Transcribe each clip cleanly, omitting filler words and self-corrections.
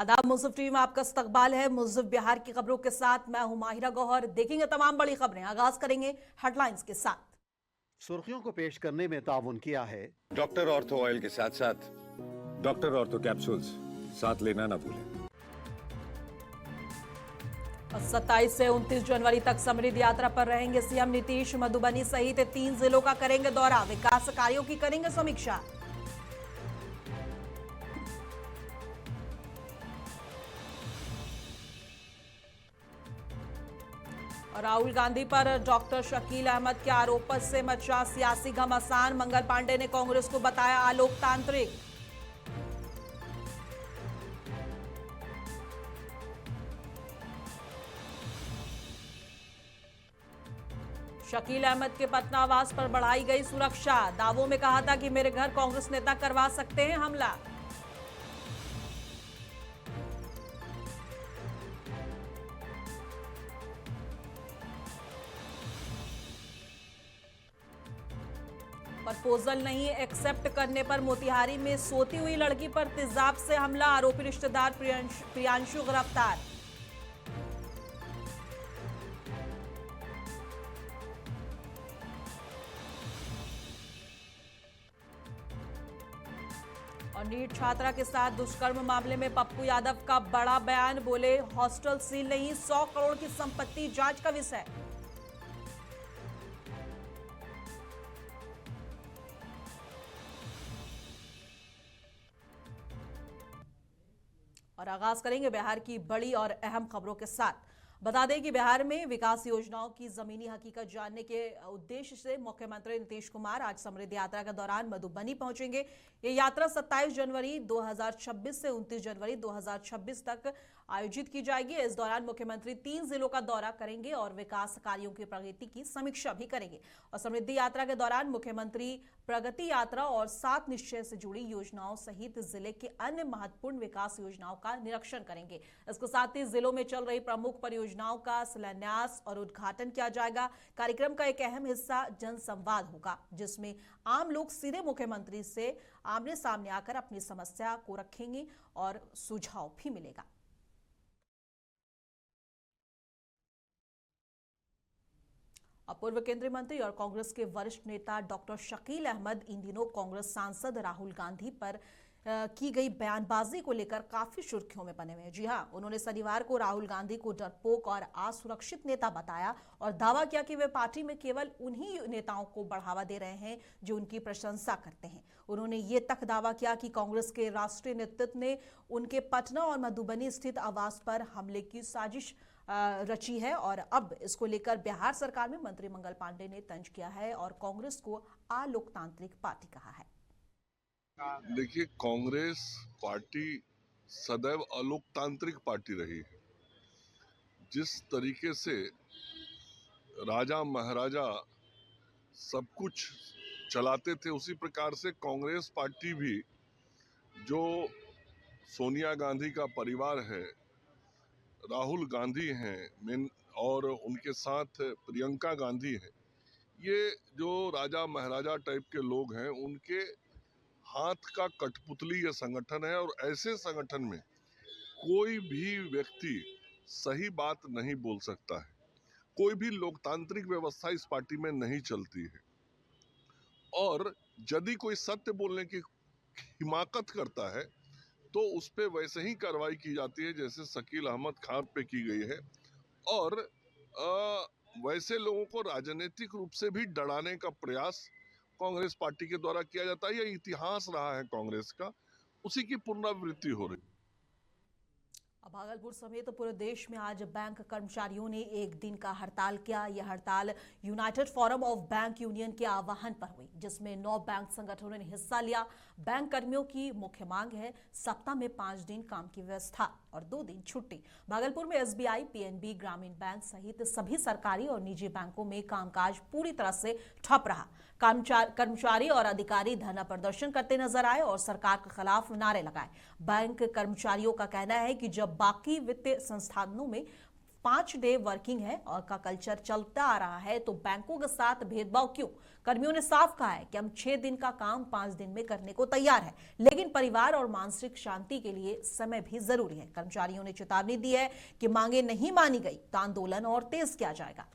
आदाब मुज़फ़्फ़र टीवी में आपका इस्तकबाल है। मुज़फ़्फ़र बिहार की खबरों के साथ मैं हूं माहिरा गौहर। देखेंगे तमाम बड़ी खबरें। आगाज करेंगे हेडलाइंस के साथ। सुर्खियों को पेश करने में ताउन किया है डॉक्टर ऑर्थो ऑयल के साथ साथ डॉक्टर ऑर्थो कैप्सूल्स साथ लेना ना भूलें। 27 से 29 जनवरी तक समृद्ध यात्रा पर रहेंगे सीएम नीतीश। मधुबनी सहित 3 जिलों का करेंगे दौरा, विकास कार्यों की करेंगे समीक्षा। राहुल गांधी पर डॉक्टर शकील अहमद के आरोप से मचा सियासी घमासान। मंगल पांडे ने कांग्रेस को बताया अलोकतांत्रिक। शकील अहमद के पटना आवास पर बढ़ाई गई सुरक्षा। दावों में कहा था कि मेरे घर कांग्रेस नेता करवा सकते हैं हमला। प्रपोजल नहीं एक्सेप्ट करने पर मोतिहारी में सोती हुई लड़की पर तेजाब से हमला। आरोपी रिश्तेदार प्रियांशु गिरफ्तार। और नीट छात्रा के साथ दुष्कर्म मामले में पप्पू यादव का बड़ा बयान। बोले हॉस्टल सील नहीं, 100 करोड़ की संपत्ति जांच का विषय। और आगाज करेंगे बिहार की बड़ी और अहम खबरों के साथ। बता दें कि बिहार में विकास योजनाओं की जमीनी हकीकत जानने के उद्देश्य से मुख्यमंत्री नीतीश कुमार आज समृद्धि यात्रा के दौरान मधुबनी पहुंचेंगे। ये यात्रा 27 जनवरी 2026 से 29 जनवरी 2026 तक आयोजित की जाएगी। इस दौरान मुख्यमंत्री 3 जिलों का दौरा करेंगे और विकास कार्यों की प्रगति की समीक्षा भी करेंगे। और समृद्धि यात्रा के दौरान मुख्यमंत्री प्रगति यात्रा और 7 निश्चय से जुड़ी योजनाओं सहित जिले के अन्य महत्वपूर्ण विकास योजनाओं का निरीक्षण करेंगे। इसके साथ ही जिलों में चल रही प्रमुख परियोजनाओं का शिलान्यास और उद्घाटन किया जाएगा। कार्यक्रम का एक अहम हिस्सा जनसंवाद होगा, जिसमें आम लोग सीधे मुख्यमंत्री से आमने सामने आकर अपनी समस्या को रखेंगे और सुझाव भी मिलेगा। पूर्व केंद्रीय मंत्री और कांग्रेस के वरिष्ठ नेता डॉक्टर शकील अहमद इन दिनों कांग्रेस सांसद राहुल गांधी पर की गई बयानबाजी को लेकर काफी सुर्खियों में बने हुए हैं। जी हां, उन्होंने शनिवार को राहुल गांधी को डरपोक और असुरक्षित नेता बताया और दावा किया कि वे पार्टी में केवल उन्हीं नेताओं को बढ़ावा दे रहे हैं जो उनकी प्रशंसा करते हैं। उन्होंने ये तक दावा किया कि कांग्रेस के राष्ट्रीय नेतृत्व ने उनके पटना और मधुबनी स्थित आवास पर हमले की साजिश रची है और अब इसको लेकर बिहार सरकार में मंत्री मंगल पांडे ने तंज किया है और कांग्रेस को अलोकतांत्रिक पार्टी कहा है। देखिए, कांग्रेस पार्टी सदैव अलोकतांत्रिक पार्टी रही है। जिस तरीके से राजा महाराजा सब कुछ चलाते थे, उसी प्रकार से कांग्रेस पार्टी भी, जो सोनिया गांधी का परिवार है, राहुल गांधी हैं और उनके साथ प्रियंका गांधी हैं, ये जो राजा महाराजा टाइप के लोग हैं, उनके हाथ का कठपुतली ये संगठन है। और ऐसे संगठन में कोई भी व्यक्ति सही बात नहीं बोल सकता है। कोई भी लोकतांत्रिक व्यवस्था इस पार्टी में नहीं चलती है। और यदि कोई सत्य बोलने की हिमाकत करता है तो उस पे वैसे ही कार्रवाई की जाती है जैसे शकील अहमद खान पे की गई है। और वैसे लोगों को राजनीतिक रूप से भी डराने का प्रयास कांग्रेस पार्टी के द्वारा किया जाता है। यह इतिहास रहा है कांग्रेस का, उसी की पुनरावृत्ति हो रही है। भागलपुर समेत पूरे देश में आज बैंक कर्मचारियों ने एक दिन का हड़ताल किया। यह हड़ताल United forum of bank union के आह्वान पर हुई, जिसमें 9 बैंक संगठनों ने हिस्सा लिया। बैंक कर्मियों की मुख्य मांग है सप्ताह में 5 दिन काम की व्यवस्था और 2 दिन छुट्टी। भागलपुर में एसबीआई, पीएनबी, ग्रामीण बैंक सहित सभी सरकारी और निजी बैंकों में कामकाज पूरी तरह से ठप रहा। कर्मचारी और अधिकारी धरना प्रदर्शन करते नजर आए और सरकार के खिलाफ नारे लगाए। बैंक कर्मचारियों का कहना है कि जब बाकी वित्तीय संस्थानों में 5 डे वर्किंग है और का कल्चर चलता आ रहा है, तो बैंकों के साथ भेदभाव क्यों? कर्मियों ने साफ कहा है कि हम 6 दिन का काम 5 दिन में करने को तैयार है, लेकिन परिवार और मानसिक शांति के लिए समय भी जरूरी है। कर्मचारियों ने चेतावनी दी है कि मांगे नहीं मानी गई तो आंदोलन और तेज किया जाएगा।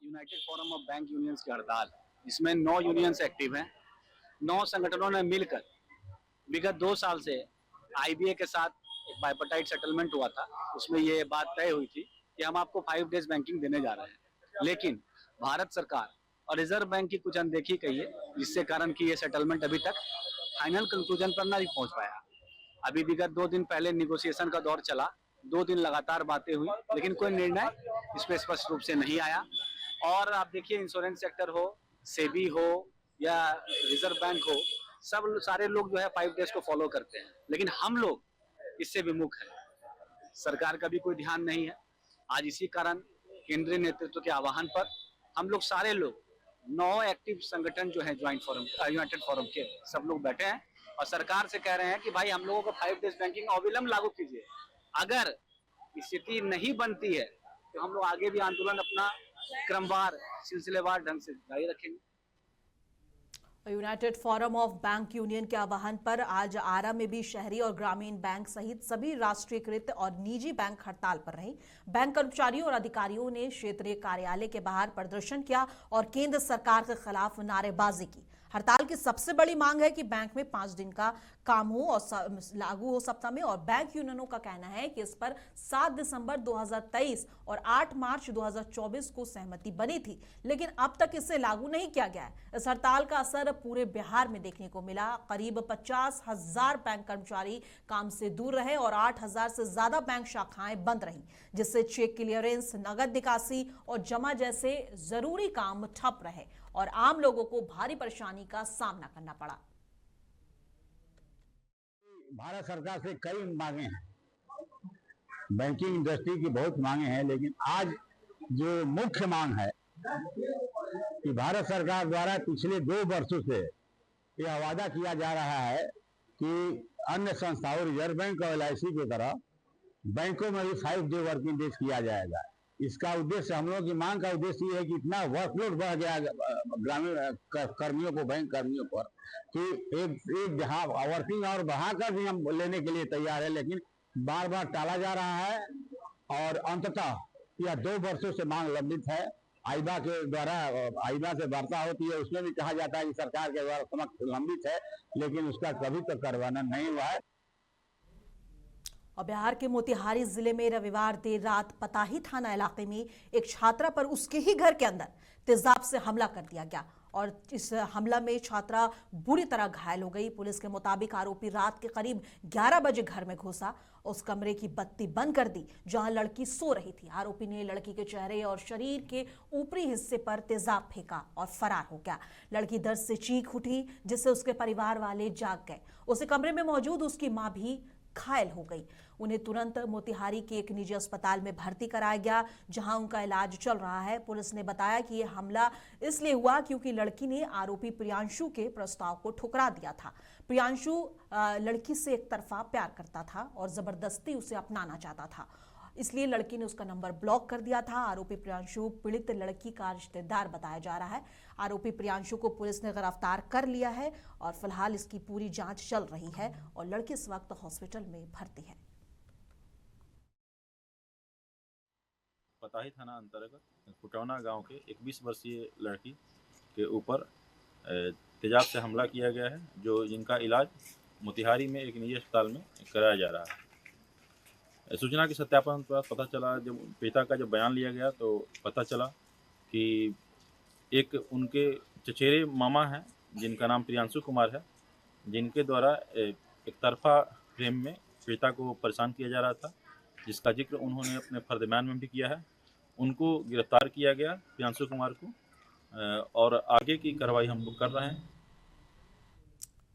United forum of bank unions की हड़ताल, जिसमें 9 यूनियंस एक्टिव हैं। 9 संगठनों ने मिलकर विगत 2 साल से आईबीए के साथ एक बाइपर्टाइट सेटलमेंट हुआ था। उसमें ये बात तय हुई थी कि हम आपको 5 डेज बैंकिंग देने जा रहे हैं, लेकिन भारत सरकार और रिजर्व बैंक की कुछ अनदेखी कही है, जिससे कारण कि ये सेटलमेंट अभी तक फाइनल कंक्लूजन पर नहीं पहुंच पाया। अभी विगत 2 दिन पहले निगोशिएशन का दौर चला, 2 दिन लगातार बातें हुई, लेकिन कोई निर्णय इस पर स्पष्ट रूप से नहीं आया। और आप देखिए, इंश्योरेंस सेक्टर हो, सेबी हो या रिजर्व बैंक हो, सारे लोग जो है 5 डेज को फॉलो करते हैं, लेकिन हम लोग इससे विमुख हैं। सरकार का भी कोई ध्यान नहीं है। आज इसी कारण केंद्रीय नेतृत्व के आह्वान पर हम लोग सारे लोग 9 एक्टिव संगठन जो है ज्वाइंट फोरम, यूनाइटेड फोरम के सब लोग बैठे हैं और सरकार से कह रहे हैं कि भाई हम लोगों को 5 डेज बैंकिंग अविलंब लागू कीजिए। अगर स्थिति नहीं बनती है तो हम लोग आगे भी आंदोलन अपना क्रमवार सिलसिलेवार ढंग से जारी रखेंगे। United forum of bank union के आह्वान पर आज आरा में भी शहरी और ग्रामीण बैंक सहित सभी राष्ट्रीयकृत और निजी बैंक हड़ताल पर रहे। बैंक कर्मचारियों और अधिकारियों ने क्षेत्रीय कार्यालय के बाहर प्रदर्शन किया और केंद्र सरकार के खिलाफ नारेबाजी की। हड़ताल की सबसे बड़ी मांग है कि बैंक में 5 दिन का काम हो और लागू हो सप्ताह में, और बैंक यूनियनों का कहना है कि इस पर 7 दिसंबर 2023 और 8 मार्च 2024 को सहमति बनी थी, लेकिन अब तक इसे लागू नहीं किया गया है। इस हड़ताल का असर पूरे बिहार में देखने को मिला। करीब 50,000 बैंक कर्मचारी काम से दूर रहे और 8,000 से ज्यादा बैंक शाखाएं बंद रहीं, जिससे चेक क्लियरेंस, नगद निकासी और जमा जैसे जरूरी काम ठप रहे और आम लोगों को भारी परेशानी का सामना करना पड़ा। भारत सरकार से कई मांगे हैं, बैंकिंग इंडस्ट्री की बहुत मांगे हैं, लेकिन आज जो मुख्य मांग है कि भारत सरकार द्वारा पिछले 2 वर्षों से यह वादा किया जा रहा है कि अन्य संस्थाओं, रिजर्व बैंक और LIC की तरह बैंकों में भी 5 डे वर्किंग डेज किया जाएगा। इसका उद्देश्य, हम लोगों की मांग का उद्देश्य ये है कि इतना वर्कलोड बढ़ गया ग्रामीण कर्मियों को, बैंक कर्मियों पर, कि एक जहाँ वर्किंग आवर बढ़ाकर भी हम लेने के लिए तैयार है, लेकिन बार बार टाला जा रहा है और अंततः यह 2 वर्षों से मांग लंबित है। आईबा के द्वारा, आईबा से वार्ता होती है, उसमें भी कहा जाता है कि सरकार के द्वारा समक्ष लंबित है, लेकिन उसका कभी तक कार्यान्वयन नहीं हुआ है। और बिहार के मोतिहारी जिले में रविवार देर रात पताही थाना इलाके में एक छात्रा पर उसके ही घर के अंदर तेजाब से हमला कर दिया गया और इस हमला में छात्रा बुरी तरह घायल हो गई। पुलिस के मुताबिक आरोपी रात के करीब 11 बजे घर में घुसा, उस कमरे की बत्ती बंद कर दी जहां लड़की सो रही थी। आरोपी ने लड़की के चेहरे और शरीर के ऊपरी हिस्से पर तेजाब फेंका और फरार हो गया। लड़की दर्द से चीख उठी, जिससे उसके परिवार वाले जाग गए। उसी कमरे में मौजूद उसकी मां भी घायल हो गई। उन्हें तुरंत मोतिहारी के एक निजी अस्पताल में भर्ती कराया गया, जहां उनका इलाज चल रहा है। पुलिस ने बताया कि यह हमला इसलिए हुआ क्योंकि लड़की ने आरोपी प्रियांशु के प्रस्ताव को ठुकरा दिया था। प्रियांशु लड़की से एक तरफा प्यार करता था और जबरदस्ती उसे अपनाना चाहता था, इसलिए लड़की ने उसका नंबर ब्लॉक कर दिया था। आरोपी प्रियांशु पीड़ित लड़की का रिश्तेदार बताया जा रहा है। आरोपी प्रियांशु को पुलिस ने गिरफ्तार कर लिया है और फिलहाल इसकी पूरी जांच चल रही है और लड़की इस वक्त हॉस्पिटल में भर्ती है। पताही थाना अंतर्गत कुटौना गांव के एक 20 वर्षीय लड़की के ऊपर तेजाब से हमला किया गया है, जो जिनका इलाज मोतिहारी में एक निजी अस्पताल में कराया जा रहा है। सूचना के सत्यापन पर पता चला, जब पिता का जब बयान लिया गया तो पता चला कि एक उनके चचेरे मामा हैं जिनका नाम प्रियांशु कुमार है, जिनके द्वारा एक तरफा प्रेम में पिता को परेशान किया जा रहा था, जिसका जिक्र उन्होंने अपने फर्दमान में भी किया है। उनको गिरफ्तार किया गया, प्रियांशु कुमार को, और आगे की कार्रवाई हम लोग कर रहे हैं।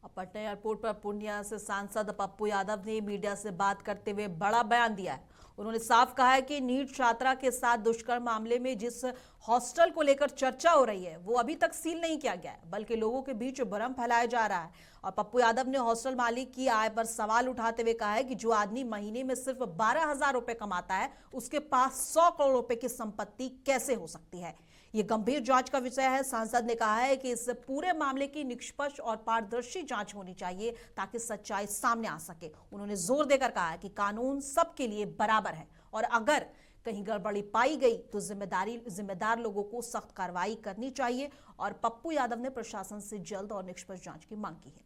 अब पटना एयरपोर्ट पर पूर्णिया से सांसद पप्पू यादव ने मीडिया से बात करते हुए बड़ा बयान दिया है। उन्होंने साफ कहा है कि नीट छात्रा के साथ दुष्कर्म मामले में जिस हॉस्टल को लेकर चर्चा हो रही है वो अभी तक सील नहीं किया गया है, बल्कि लोगों के बीच भ्रम फैलाया जा रहा है। और पप्पू यादव ने हॉस्टल मालिक की आय पर सवाल उठाते हुए कहा है कि जो आदमी महीने में सिर्फ 12,000 रुपए कमाता है उसके पास 100 करोड़ रुपए की संपत्ति कैसे हो सकती है। ये गंभीर जांच का विषय है। सांसद ने कहा है कि इस पूरे मामले की निष्पक्ष और पारदर्शी जांच होनी चाहिए ताकि सच्चाई सामने आ सके। उन्होंने जोर देकर कहा है कि कानून सबके लिए बराबर है और अगर कहीं गड़बड़ी पाई गई तो जिम्मेदार लोगों को सख्त कार्रवाई करनी चाहिए। और पप्पू यादव ने प्रशासन से जल्द और निष्पक्ष जांच की मांग की है।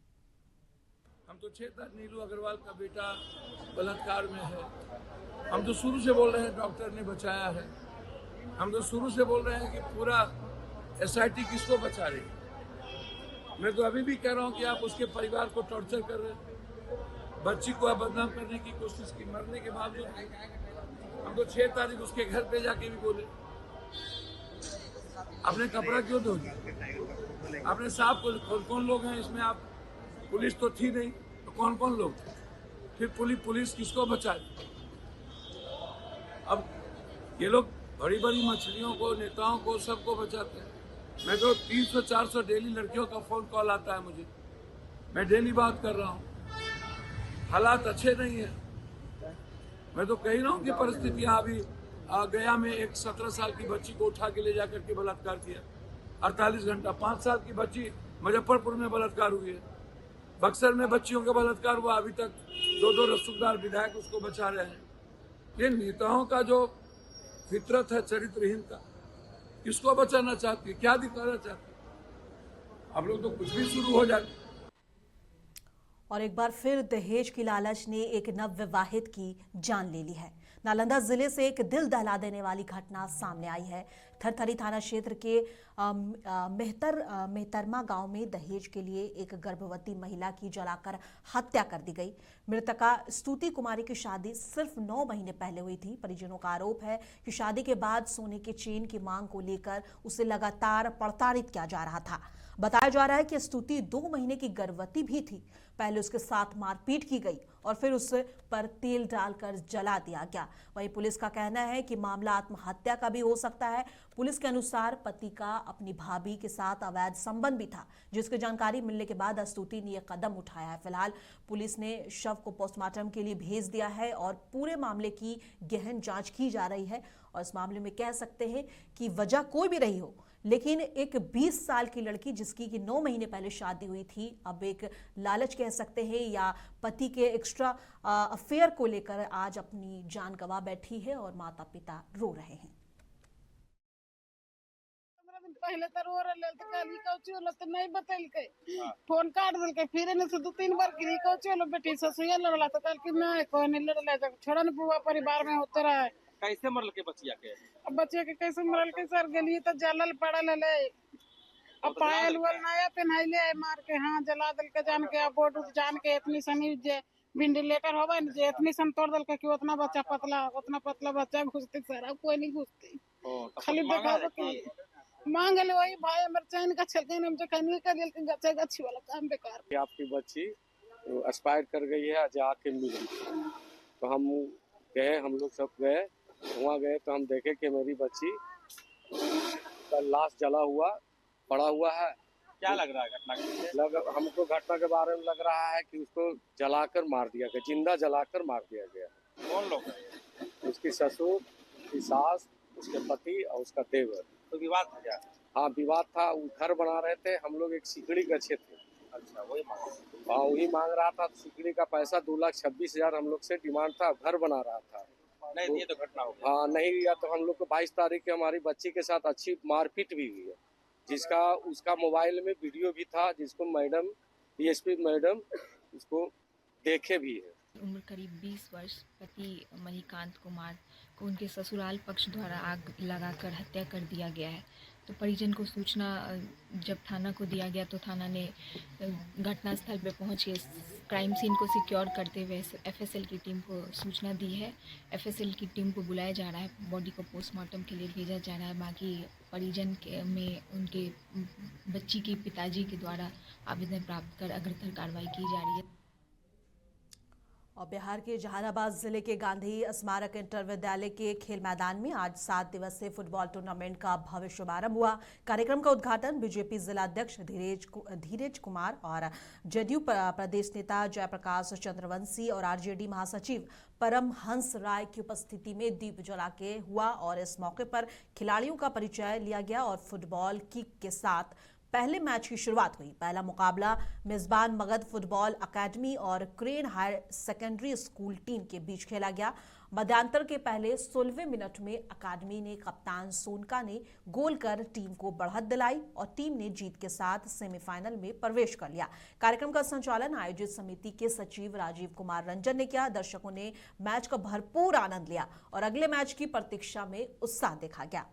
हम तो 6 तारीख नीलू अग्रवाल का बेटा बलात्कार में है। हम तो शुरू से बोल रहे हैं डॉक्टर ने बचाया है। हम तो शुरू से बोल रहे हैं कि पूरा एसआईटी किसको बचा रही है। मैं तो अभी भी कह रहा हूं कि आप उसके परिवार को टॉर्चर कर रहे हैं, बच्ची को आप बदनाम करने की कोशिश की, मरने के बावजूद। हम तो 6 तारीख उसके घर पे जाके भी बोले आपने कपड़ा क्यों धो दिया, आपने साफ कौन कौन लोग हैं इसमें, आप पुलिस तो थी नहीं तो कौन कौन लोग थे, फिर पुलिस किसको बचा रही। अब ये लोग बड़ी बड़ी मछलियों को, नेताओं को, सबको बचाते हैं। मैं तो 300-400 डेली लड़कियों का फोन कॉल आता है मुझे, मैं डेली बात कर रहा हूँ। हालात अच्छे नहीं है। मैं तो कह रहा हूँ कि परिस्थितियाँ अभी गया में एक 17 साल की बच्ची को उठा के ले जाकर के बलात्कार किया, 48 घंटा। 5 साल की बच्ची मुजफ्फरपुर में बलात्कार हुई है, बक्सर में बच्चियों का बलात्कार हुआ, अभी तक 2 रसूखदार विधायक उसको बचा रहे हैं। ये नेताओं का जो फितरत है चरित्रहीन का, किसको बचाना चाहती है, क्या दिखाना चाहती है। आप लोग तो कुछ भी शुरू हो जाए। और एक बार फिर दहेज की लालच ने एक नवविवाहित की जान ले ली है। नालंदा जिले से एक दिल दहला देने वाली घटना सामने आई है। थरथरी थाना क्षेत्र के मेहतरमा गांव में दहेज के लिए एक गर्भवती महिला की जलाकर हत्या कर दी गई। मृतका स्तुति कुमारी की शादी सिर्फ 9 महीने पहले हुई थी। परिजनों का आरोप है कि शादी के बाद सोने के चेन की मांग को लेकर उसे लगातार प्रताड़ित किया जा रहा था। बताया जा रहा है कि स्तुति 2 महीने की गर्भवती भी थी। पहले उसके साथ मारपीट की गई और फिर उस पर तेल डालकर जला दिया गया। वहीं पुलिस का कहना है कि मामला आत्महत्या का भी हो सकता है। पुलिस के अनुसार पति का अपनी भाभी के साथ अवैध संबंध भी था, जिसकी जानकारी मिलने के बाद स्तुति ने यह कदम उठाया है। फिलहाल पुलिस ने शव को पोस्टमार्टम के लिए भेज दिया है और पूरे मामले की गहन जांच की जा रही है। और इस मामले में कह सकते हैं कि वजह कोई भी रही हो, लेकिन एक 20 साल की लड़की जिसकी कि 9 महीने पहले शादी हुई थी, अब एक लालच कह सकते हैं या पति के एक्स्ट्रा अफेयर को लेकर आज अपनी जान गंवा बैठी है और माता पिता रो रहे हैं। पहले तो रो रहे तो कल कौची होलो तो नहीं बतैलकै, फोन काट देलकै, फिर एने से 2-3 बार की कौची होलो बेटी ससुया लड़ला तो कल कि नहीं कोई नहीं लड़ला, जब छोड़ा न बुआ परिवार में होते रहे। कैसे मरल के बचिया के? अब बच्चे के कैसे मरल के सर गेली तो जलल पड़ल है। अब पायल वल नया पहनाइले मार के, हाँ जला दिल के जान के, अब बोर्ड जान के इतनी सनी जे वेंटिलेटर होवे न जे इतनी सन तोड़ दिल के कि उतना पतला बच्चा घुसते सर, अब कोई नहीं घुसते। खाली देखावे के मांग ले वही भाई हमर चैन का छलके हम जो कहनी कर दिल के गच्चे गच्छी वाला काम बेकार। आपकी बच्ची एक्सपायर कर गई है, जाके मिली तो हम गए, हम लोग सब गए, वहाँ गए तो हम देखे कि मेरी बच्ची का लाश जला हुआ पड़ा हुआ है। क्या लग रहा है घटना के? हमको घटना के बारे में लग रहा है कि उसको जलाकर मार दिया गया, जिंदा जलाकर मार दिया गया। कौन लोग हैं? उसकी ससुर, उसकी सास, उसके पति और उसका देवर। तो विवाद था क्या? हाँ विवाद था, वो घर बना रहे थे, हम लोग एक सिकड़ी गच्छे थे। अच्छा वही मांग? हाँ वही मांग रहा था। सिकड़ी का पैसा 2,26,000 हम लोग से डिमांड था, घर बना रहा था। नहीं दिए तो घटना हो गई। हाँ नहीं दिया तो हम लोग को 22 तारीख के हमारी बच्ची के साथ अच्छी मारपीट भी हुई है, जिसका उसका मोबाइल में वीडियो भी था, जिसको मैडम डीएसपी मैडम उसको देखे भी है। उम्र करीब 20 वर्ष, पति मणिकांत कुमार को उनके ससुराल पक्ष द्वारा आग लगाकर हत्या कर दिया गया है। तो परिजन को सूचना जब थाना को दिया गया तो थाना ने घटनास्थल पर पहुंच के क्राइम सीन को सिक्योर करते हुए एफएसएल की टीम को सूचना दी है। एफएसएल की टीम को बुलाया जा रहा है, बॉडी को पोस्टमार्टम के लिए भेजा जा रहा है। बाकी परिजन में उनके बच्ची के पिताजी के द्वारा आवेदन प्राप्त कर अग्रतर कार्रवाई की जा रही है। और बिहार के जहानाबाद जिले के गांधी स्मारक इंटर विद्यालय के खेल मैदान में आज 7 दिवसीय फुटबॉल टूर्नामेंट का भव्य शुभारंभ हुआ। कार्यक्रम का उद्घाटन बीजेपी जिला अध्यक्ष धीरज कुमार और जदयू प्रदेश नेता जयप्रकाश चंद्रवंशी और आरजेडी महासचिव परमहंस राय की उपस्थिति में दीप जला के हुआ और इस मौके पर खिलाड़ियों का परिचय लिया गया और फुटबॉल किक के साथ पहले मैच की शुरुआत हुई। पहला मुकाबला मेजबान मगध फुटबॉल अकेडमी और crane higher secondary school team के बीच खेला गया। मध्यांतर के पहले 16वें मिनट में अकादमी ने कप्तान सोनका ने गोल कर टीम को बढ़त दिलाई और टीम ने जीत के साथ सेमीफाइनल में प्रवेश कर लिया। कार्यक्रम का संचालन आयोजित समिति के सचिव राजीव कुमार रंजन ने किया। दर्शकों ने मैच का भरपूर आनंद लिया और अगले मैच की प्रतीक्षा में उत्साह देखा गया।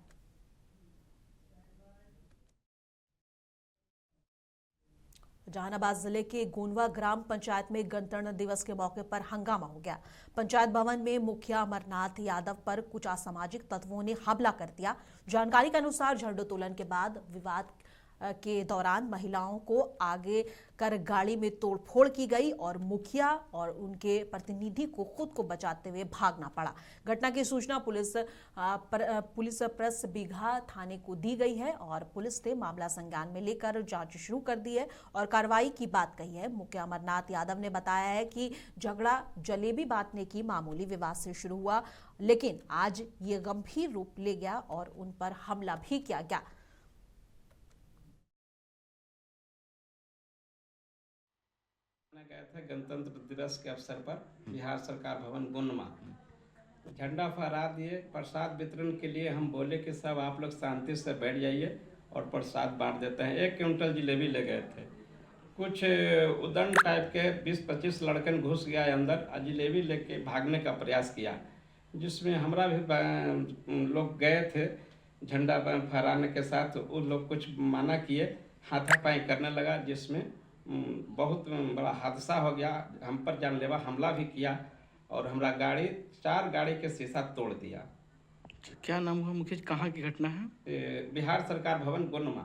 जहानाबाद जिले के गोनवा ग्राम पंचायत में गणतंत्र दिवस के मौके पर हंगामा हो गया। पंचायत भवन में मुखिया अमरनाथ यादव पर कुछ असामाजिक तत्वों ने हमला कर दिया। जानकारी के अनुसार झंडोत्तोलन के बाद विवाद के दौरान महिलाओं को आगे कर गाड़ी में तोड़फोड़ की गई और मुखिया और उनके प्रतिनिधि को खुद को बचाते हुए भागना पड़ा। घटना की सूचना पुलिस प्रेस बीघा थाने को दी गई है और पुलिस ने मामला संज्ञान में लेकर जांच शुरू कर दी है और कार्रवाई की बात कही है। मुखिया अमरनाथ यादव ने बताया है कि झगड़ा जलेबी बांटने की मामूली विवाद से शुरू हुआ, लेकिन आज ये गंभीर रूप ले गया और उन पर हमला भी किया गया। गया था गणतंत्र दिवस के अवसर पर बिहार सरकार भवन गोनमा झंडा फहरा दिए। प्रसाद वितरण के लिए हम बोले कि सब आप लोग शांति से बैठ जाइए और प्रसाद बांट देते हैं। 1 क्विंटल जिलेबी ले गए थे। कुछ उदंड टाइप के 20-25 लड़कन घुस गया अंदर और जिलेबी लेके भागने का प्रयास किया, जिसमें हमारा भी लोग गए थे झंडा फहराने के साथ। वो लोग कुछ माना किए, हाथापाई करने लगा, जिसमें बहुत बड़ा हादसा हो गया। हम पर जानलेवा हमला भी किया और हमारा 4 गाड़ी के शीशा तोड़ दिया। क्या नाम हुआ मुकेश, कहाँ की घटना है? बिहार सरकार भवन गोनमा।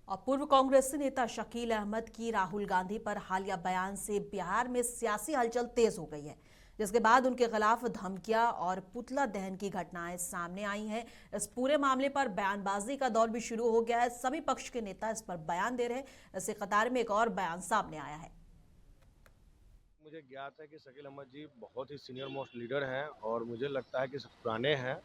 और पूर्व कांग्रेसी नेता शकील अहमद की राहुल गांधी पर हालिया बयान से बिहार में सियासी हलचल तेज हो गई है, जिसके बाद उनके खिलाफ धमकियां और पुतला दहन की घटनाएं सामने आई हैं। इस पूरे मामले पर बयानबाजी का दौर भी शुरू हो गया है। सभी पक्ष के नेता इस पर बयान दे रहे हैं। इसी कतार में एक और बयान सामने आया है। मुझे ज्ञात है कि शकील अहमद जी बहुत ही सीनियर मोस्ट लीडर हैं और मुझे लगता है कि पुराने हैं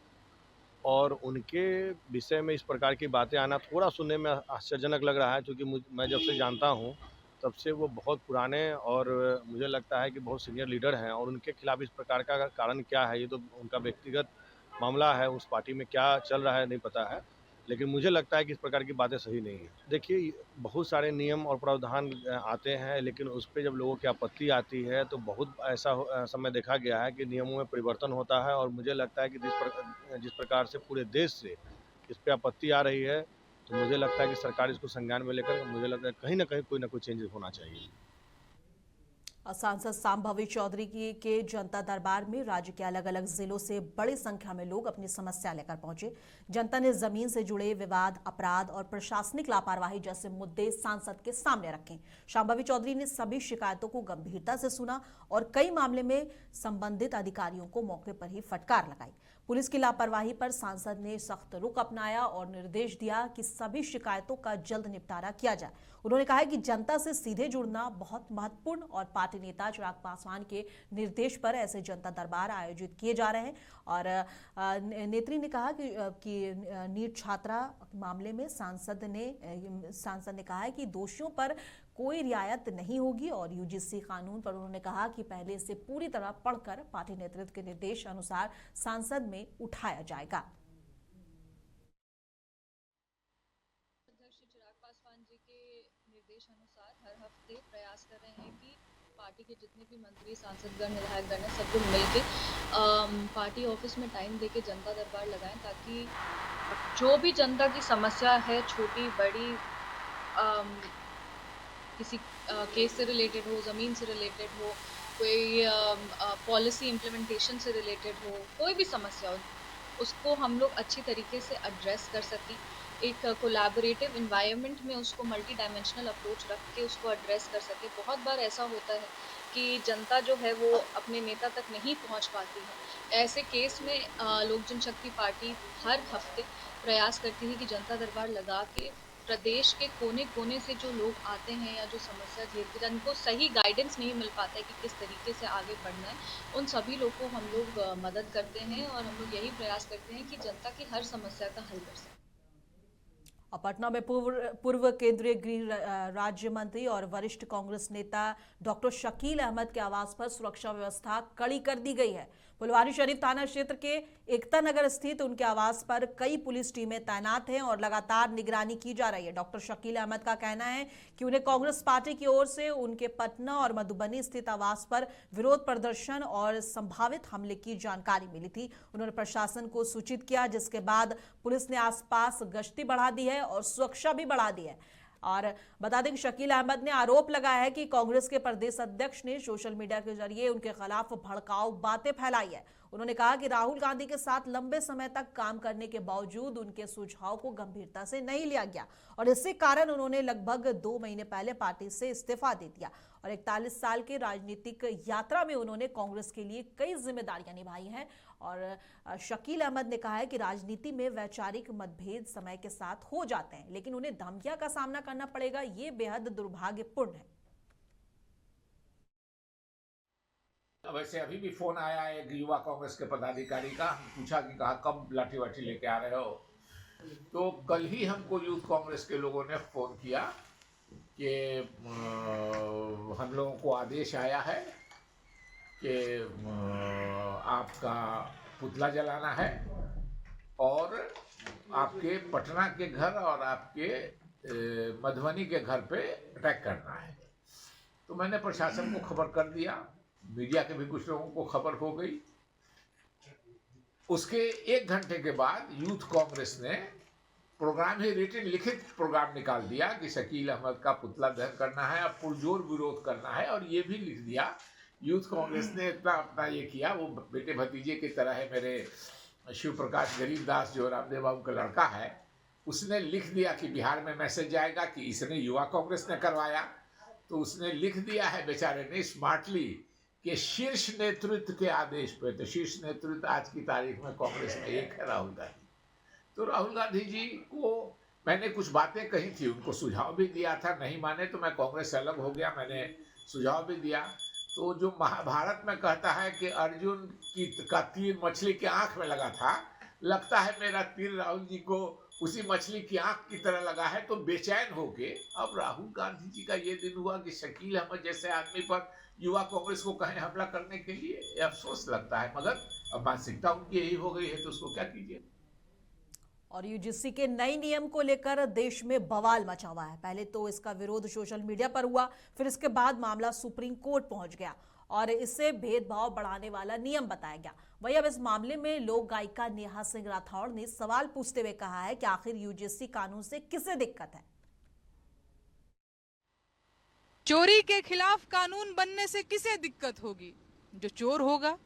और उनके विषय में इस प्रकार की बातें आना थोड़ा सुनने में आश्चर्यजनक लग रहा है, क्योंकि मैं जब से जानता हूँ तब से वो बहुत पुराने और मुझे लगता है कि बहुत सीनियर लीडर हैं और उनके खिलाफ इस प्रकार का कारण क्या है ये तो उनका व्यक्तिगत मामला है। उस पार्टी में क्या चल रहा है नहीं पता है, लेकिन मुझे लगता है कि इस प्रकार की बातें सही नहीं है। देखिए, बहुत सारे नियम और प्रावधान आते हैं, लेकिन उस पर जब लोगों की आपत्ति आती है तो बहुत ऐसा समय देखा गया है कि नियमों में परिवर्तन होता है और मुझे लगता है कि जिस प्रकार से पूरे देश से इस पर आपत्ति आ रही है तो मुझे लगता है कि सरकार इसको संज्ञान में लेकर मुझे लगता है कहीं ना कहीं कोई ना कोई चेंजेस होना चाहिए। सांसद सांभवी चौधरी के जनता दरबार में राज्य के अलग अलग जिलों से बड़ी संख्या में लोग अपनी समस्या लेकर पहुंचे। जनता ने जमीन से जुड़े विवाद, अपराध और प्रशासनिक लापरवाही जैसे मुद्दे सांसद के सामने रखे। सांभवी चौधरी ने सभी शिकायतों को गंभीरता से सुना और कई मामले में संबंधित अधिकारियों को मौके पर ही फटकार लगाई। पुलिस की लापरवाही पर सांसद ने सख्त रुख अपनाया और निर्देश दिया कि सभी शिकायतों का जल्द निपटारा किया जाए। उन्होंने कहा कि जनता से सीधे जुड़ना बहुत महत्वपूर्ण और पार्टी नेता चिराग पासवान के निर्देश पर ऐसे जनता दरबार आयोजित किए जा रहे हैं। और नेत्री ने कहा कि नीट छात्रा मामले में सांसद ने कहा है कि दोषियों पर कोई रियायत नहीं होगी और यूजीसी कानून पर उन्होंने कहा कि पहले इसे पूरी तरह पढ़कर पार्टी नेतृत्व के निर्देश अनुसार संसद में उठाया जाएगा। अध्यक्ष चिराग पासवान जी के निर्देश अनुसार हर हफ्ते प्रयास कर रहे हैं कि पार्टी के जितने भी मंत्री, सांसदगण, विधायकगण हैं, सब लोग मिल के पार्टी ऑफिस में टाइम देके जनता दरबार लगाएं, ताकि जो भी जनता की समस्या है, छोटी बड़ी, किसी केस से रिलेटेड हो, ज़मीन से रिलेटेड हो, कोई पॉलिसी इम्प्लीमेंटेशन से रिलेटेड हो, कोई भी समस्या हो, उसको हम लोग अच्छी तरीके से एड्रेस कर सकें। एक कोलैबोरेटिव इन्वायरमेंट में उसको मल्टी डायमेंशनल अप्रोच रख के उसको एड्रेस कर सके। बहुत बार ऐसा होता है कि जनता जो है वो अपने नेता तक नहीं पहुंच पाती है। ऐसे केस में लोक जनशक्ति पार्टी हर हफ्ते प्रयास करती है कि जनता दरबार लगा के प्रदेश के कोने कोने से जो लोग आते हैं या जो समस्या झेलते हैं, जिनको सही गाइडेंस नहीं मिल पाता है कि किस तरीके से आगे बढ़ना है, उन सभी लोग को हम लोग मदद करते हैं और हम लोग यही प्रयास करते हैं कि जनता की हर समस्या का हल कर सकें। और पटना में पूर्व केंद्रीय गृह राज्य मंत्री और वरिष्ठ कांग्रेस नेता डॉक्टर शकील अहमद के आवास पर सुरक्षा व्यवस्था कड़ी कर दी गई है। फुलवारी शरीफ थाना क्षेत्र के एकता नगर स्थित उनके आवास पर कई पुलिस टीमें तैनात हैं और लगातार निगरानी की जा रही है। डॉक्टर शकील अहमद का कहना है कि उन्हें कांग्रेस पार्टी की ओर से उनके पटना और मधुबनी स्थित आवास पर विरोध प्रदर्शन और संभावित हमले की जानकारी मिली थी। उन्होंने प्रशासन को सूचित किया, जिसके बाद पुलिस ने आसपास गश्ती बढ़ा दी है और सुरक्षा भी बढ़ा दी है। और बता दें कि शकील अहमद ने आरोप लगाया है कि कांग्रेस के प्रदेश अध्यक्ष ने सोशल मीडिया के जरिए उनके खिलाफ भड़काऊ बातें फैलाई है। उन्होंने कहा कि राहुल गांधी के साथ लंबे समय तक काम करने के बावजूद उनके सुझाव को गंभीरता से नहीं लिया गया और इसी कारण उन्होंने लगभग 2 महीने पहले पार्टी से इस्तीफा दे दिया। और 41 साल के राजनीतिक यात्रा में उन्होंने कांग्रेस के लिए कई जिम्मेदारियां निभाई हैं। और शकील अहमद ने कहा है कि राजनीति में वैचारिक मतभेद समय के साथ हो जाते हैं, लेकिन उन्हें धमकियां का सामना करना पड़ेगा, ये बेहद दुर्भाग्यपूर्ण है। वैसे अभी भी फोन आया एक युवा कांग्रेस के पदाधिकारी का, पूछा कि कहा कब लाठी वाठी लेके आ रहे हो। तो कल ही हमको यूथ कांग्रेस के लोगों ने फोन किया कि हम लोगों को आदेश आया है कि आपका पुतला जलाना है और आपके पटना के घर और आपके मधुबनी के घर पे अटैक करना है। तो मैंने प्रशासन को खबर कर दिया, मीडिया के भी कुछ लोगों को खबर हो गई। उसके 1 घंटे के बाद यूथ कांग्रेस ने प्रोग्राम ही रिटन लिखित प्रोग्राम निकाल दिया कि शकील अहमद का पुतला दहन करना है और पुरजोर विरोध करना है। और ये भी लिख दिया, यूथ कांग्रेस ने इतना अपना ये किया, वो बेटे भतीजे की तरह है मेरे शिव प्रकाश गरीबदास जो रामदेव बाबू का लड़का है, उसने लिख दिया कि बिहार में मैसेज जाएगा कि इसने युवा कांग्रेस ने करवाया। तो उसने लिख दिया है बेचारे ने स्मार्टली कि शीर्ष नेतृत्व के आदेश पे, तो शीर्ष नेतृत्व आज की तारीख में कांग्रेस में एक है, राहुल गांधी। तो राहुल गांधी जी को मैंने कुछ बातें कही थी, उनको सुझाव भी दिया था, नहीं माने तो मैं कांग्रेस से अलग हो गया, मैंने सुझाव भी दिया। तो जो महाभारत में कहता है कि अर्जुन का तीर मछली की आंख में लगा था, लगता है मेरा तीर राहुल जी को उसी मछली की आंख की तरह लगा है। तो बेचैन होके अब राहुल गांधी जी का ये दिन हुआ कि शकील अहमद जैसे आदमी पर युवा कांग्रेस को कहें हमला करने के लिए, ये अफसोस लगता है, मगर अब मानसिकता उनकी यही हो गई है तो उसको क्या कीजिए। और यूजीसी के नए नियम को लेकर देश में बवाल मचा हुआ है। पहले तो इसका विरोध सोशल मीडिया पर हुआ, फिर इसके बाद मामला सुप्रीम कोर्ट पहुंच गया और इससे भेदभाव बढ़ाने वाला नियम बताया गया। वहीं अब इस मामले में लोक गायिका नेहा सिंह राठौड़ ने सवाल पूछते हुए कहा है कि आखिर यूजीसी कानून से किसे दिक्कत है। चोरी के खिलाफ कानून बनने से किसे दिक्कत होगी? जो चोर होगा।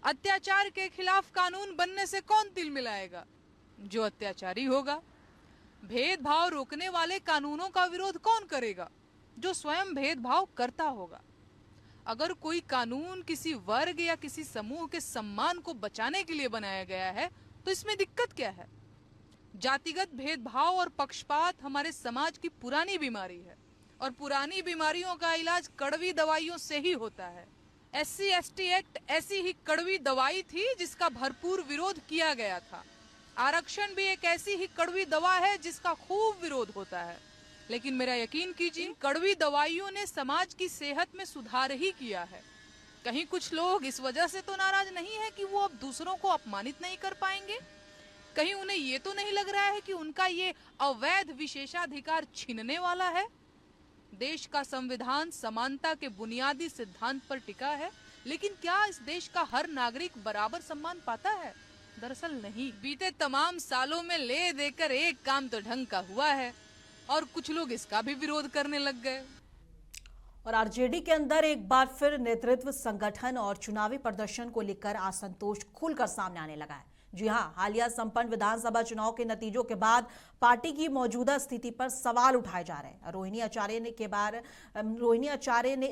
अत्याचार के खिलाफ कानून बनने से कौन तिल मिलाएगा? जो अत्याचारी होगा। भेदभाव रोकने वाले कानूनों का विरोध कौन करेगा? जो स्वयं भेदभाव करता होगा। अगर कोई कानून किसी वर्ग या किसी समूह के सम्मान को बचाने के लिए बनाया गया है तो इसमें दिक्कत क्या है? जातिगत भेदभाव और पक्षपात हमारे समाज की पुरानी बीमारी है और पुरानी बीमारियों का इलाज कड़वी दवाइयों से ही होता है। SC/ST एक्ट ऐसी ही कड़वी दवाई थी जिसका भरपूर विरोध किया गया था। आरक्षण भी एक ऐसी ही कड़वी दवा है जिसका खूब विरोध होता है। लेकिन मेरा यकीन कीजिए, कड़वी दवाइयों ने समाज की सेहत में सुधार ही किया है। कहीं कुछ लोग इस वजह से तो नाराज नहीं है कि वो अब दूसरों को अपमानित नहीं कर पाएंगे। कहीं उन्हें ये तो नहीं लग रहा है कि उनका ये अवैध विशेषाधिकार छीनने वाला है। देश का संविधान समानता के बुनियादी सिद्धांत पर टिका है, लेकिन क्या इस देश का हर नागरिक बराबर सम्मान पाता है? दरअसल नहीं। बीते तमाम सालों में ले देकर एक काम तो ढंग का हुआ है और कुछ लोग इसका भी विरोध करने लग गए। और आरजेडी के अंदर एक बार फिर नेतृत्व, संगठन और चुनावी प्रदर्शन को लेकर असंतोष खुलकर सामने आने लगा है। जी हां, हालिया संपन्न विधानसभा चुनाव के नतीजों के बाद पार्टी की मौजूदा स्थिति पर सवाल उठाए जा रहे हैं। रोहिणी आचार्य ने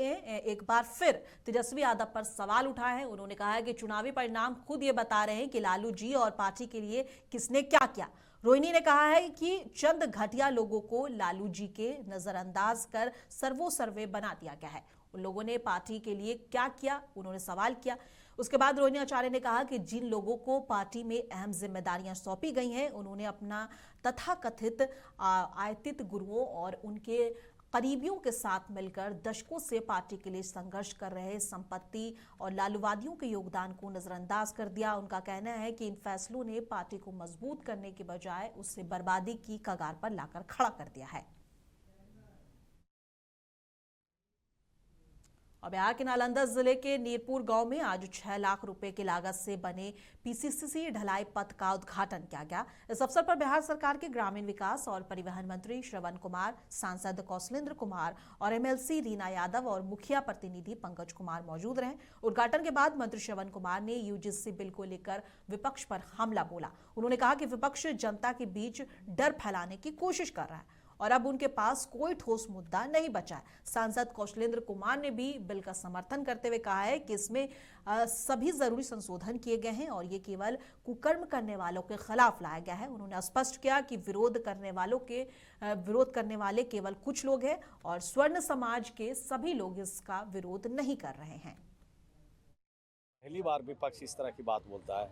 एक बार फिर तेजस्वी यादव पर सवाल उठाए हैं। उन्होंने कहा है कि चुनावी परिणाम खुद ये बता रहे हैं कि लालू जी और पार्टी के लिए किसने क्या किया। रोहिणी ने कहा है कि चंद घटिया लोगों को लालू जी के नजरअंदाज कर सर्वे बना दिया गया है। उन लोगों ने पार्टी के लिए क्या किया, उन्होंने सवाल किया। उसके बाद रोहिणी आचार्य ने कहा कि जिन लोगों को पार्टी में अहम जिम्मेदारियां सौंपी गई हैं, उन्होंने अपना तथाकथित आयतित गुरुओं और उनके करीबियों के साथ मिलकर दशकों से पार्टी के लिए संघर्ष कर रहे संपत्ति और लालूवादियों के योगदान को नजरअंदाज कर दिया। उनका कहना है कि इन फैसलों ने पार्टी को मजबूत करने के बजाय उसे बर्बादी की कगार पर लाकर खड़ा कर दिया है। और बिहार के नालंदा जिले के नीरपुर गांव में आज 6 लाख रुपए की लागत से बने पीसीसी ढलाई पथ का उद्घाटन किया गया। इस अवसर पर बिहार सरकार के ग्रामीण विकास और परिवहन मंत्री श्रवण कुमार, सांसद कौशलेंद्र कुमार और एमएलसी रीना यादव और मुखिया प्रतिनिधि पंकज कुमार मौजूद रहे। उद्घाटन के बाद मंत्री श्रवण कुमार ने यूजीसी बिल को लेकर विपक्ष पर हमला बोला। उन्होंने कहा कि विपक्ष जनता के बीच डर फैलाने की कोशिश कर रहा है और अब उनके पास कोई ठोस मुद्दा नहीं बचा है। सांसद कौशलेंद्र कुमार ने भी बिल का समर्थन करते हुए कहा है कि इसमें सभी जरूरी संशोधन किए गए हैं और ये केवल कुकर्म करने वालों के खिलाफ लाया गया है। उन्होंने स्पष्ट किया कि विरोध करने वाले केवल कुछ लोग हैं और स्वर्ण समाज के सभी लोग इसका विरोध नहीं कर रहे हैं। पहली बार विपक्ष इस तरह की बात बोलता है।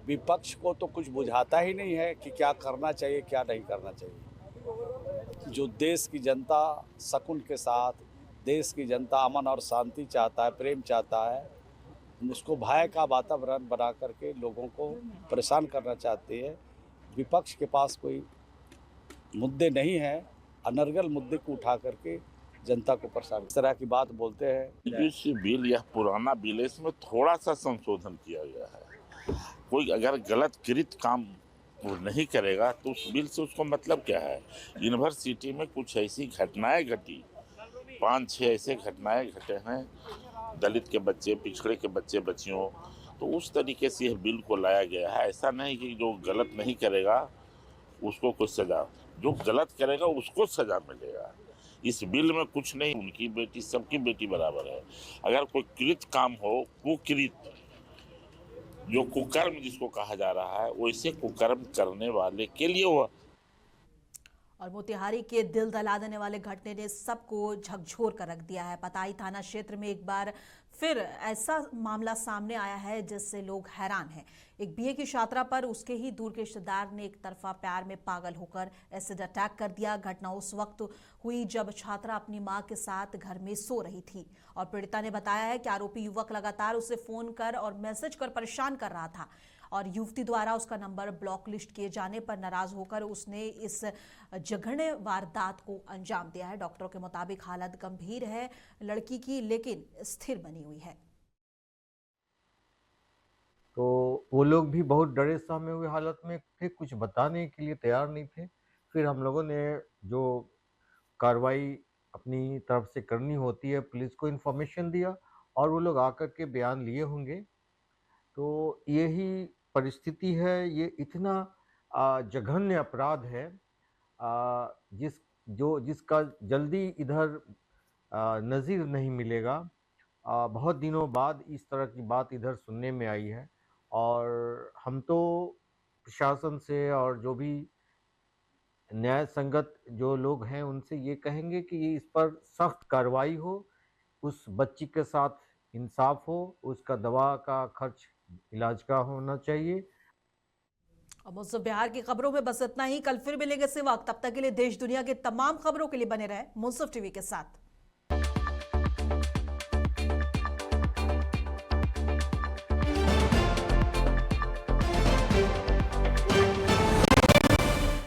विपक्ष को तो कुछ बुझाता ही नहीं है कि क्या करना चाहिए, क्या नहीं करना चाहिए। जो देश की जनता सुकून के साथ, देश की जनता अमन और शांति चाहता है, प्रेम चाहता है, उसको भय का वातावरण बना करके लोगों को परेशान करना चाहती है। विपक्ष के पास कोई मुद्दे नहीं हैं, अनर्गल मुद्दे को उठा करके जनता को परेशान इस तरह की बात बोलते हैं। इस बिल यह पुराना बिल है, इसमें थोड़ा सा संशोधन किया गया है। कोई अगर गलत कृत काम वो नहीं करेगा तो उस बिल से उसको मतलब क्या है। यूनिवर्सिटी में कुछ ऐसी घटनाएं घटी, 5-6 ऐसे घटनाएं घटे हैं, दलित के बच्चे, पिछड़े के बच्चे बच्चियों, तो उस तरीके से यह बिल को लाया गया है। ऐसा नहीं कि जो गलत नहीं करेगा उसको कुछ सजा, जो गलत करेगा उसको सजा मिलेगा। इस बिल में कुछ नहीं, उनकी बेटी सबकी बेटी बराबर है। अगर कोई कृत काम हो, कुकृत, जो कुकर्म जिसको कहा जा रहा है, वैसे कुकर्म करने वाले के लिए हुआ। और मोतिहारी के दिल दहला देने वाले घटने ने सबको झकझोर कर रख दिया है। पताई थाना क्षेत्र में एक बार फिर ऐसा मामला सामने आया है जिससे लोग हैरान हैं। एक बीए की छात्रा पर उसके ही दूर के रिश्तेदार ने एक तरफा प्यार में पागल होकर एसिड अटैक कर दिया। घटना उस वक्त हुई जब छात्रा अपनी मां के साथ घर में सो रही थी और पीड़िता ने बताया है कि आरोपी युवक लगातार उसे फोन कर और मैसेज कर परेशान कर रहा था और युवती द्वारा उसका नंबर ब्लॉक लिस्ट किए जाने पर नाराज होकर उसने इस जघन्य वारदात को अंजाम दिया है। डॉक्टरों के मुताबिक हालत गंभीर है लड़की की, लेकिन स्थिर बनी हुई है। तो वो लोग भी बहुत डरे सहमे हुए हालत में थे, कुछ बताने के लिए तैयार नहीं थे। फिर हम लोगों ने जो कार्रवाई अपनी तरफ से करनी होती है, पुलिस को इन्फॉर्मेशन दिया और वो लोग आकर के बयान लिए होंगे। तो यही परिस्थिति है, ये इतना जघन्य अपराध है जिसका जल्दी इधर नज़ीर नहीं मिलेगा। बहुत दिनों बाद इस तरह की बात इधर सुनने में आई है और हम तो प्रशासन से और जो भी न्याय संगत जो लोग हैं उनसे ये कहेंगे कि ये इस पर सख्त कार्रवाई हो, उस बच्ची के साथ इंसाफ हो, उसका दवा का खर्च इलाज का होना चाहिए। अब मुंसिफ बिहार की खबरों में बस इतना ही। कल फिर मिलेंगे इसी वक्त। तब तक के लिए देश दुनिया की तमाम खबरों के लिए बने रहे मुंसिफ टीवी के साथ।